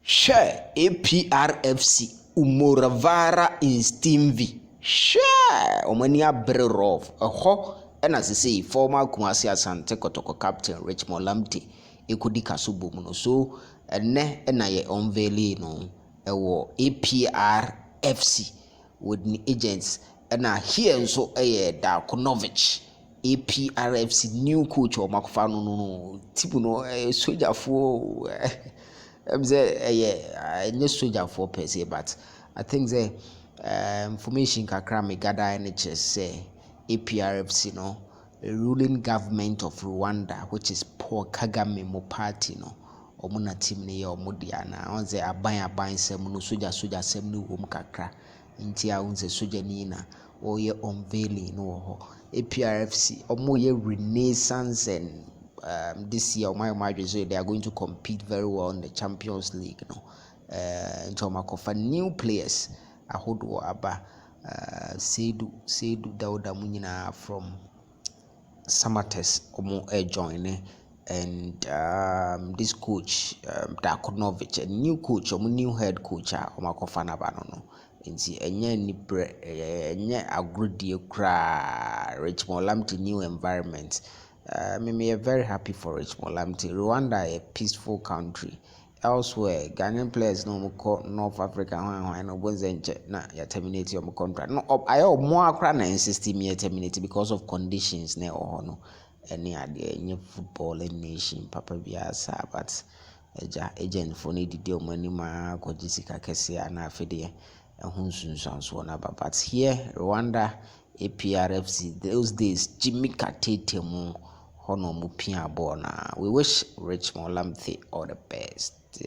Share APRFC Umoravara in Steamvi. Share Omania Brerov, a ho, and as I say, former Kumasi Asante Kotoko captain Richmond Lamte, Ekudi Kasubu Muno. So, and ne and I unveiling no, APRFC with the agents, and I hear so a Darkonovich. APRFC new coach or Makfano no tipo no soldier for I'm say no soldier for per se, but I think the information kakra me gather NHS say APRFC no a ruling government of Rwanda, which is Paul Kagame mo party no omuna team ne ya omudia na on say aban sem no soldier sem no wom kakra nti a unse soldier ni na oye unveiling no ho APRFC omoye renaissance and this year my so they are going to compete very well in the Champions League no into makofa new players ahodo aba Seydou Dauda munyina from Samates omo join and this coach Darkonovich, a new coach new head coach omakofa na ba no nti enye ni enye agrodie kra Richmond Lamte new environment. Me are very happy for Richmond Lamte. Rwanda a peaceful country. Elsewhere, Ghanaian players no more North Africa no na ya terminate your contract. No, I more kra na insist me terminate because of conditions na or no. Any ade football nation papa biasa but agent for need the money ma ko jisika kese na afede so na but here Rwanda APRFC those days Jimmy Katete mu hono mu pia ball na we wish Richmond Lamte all the best.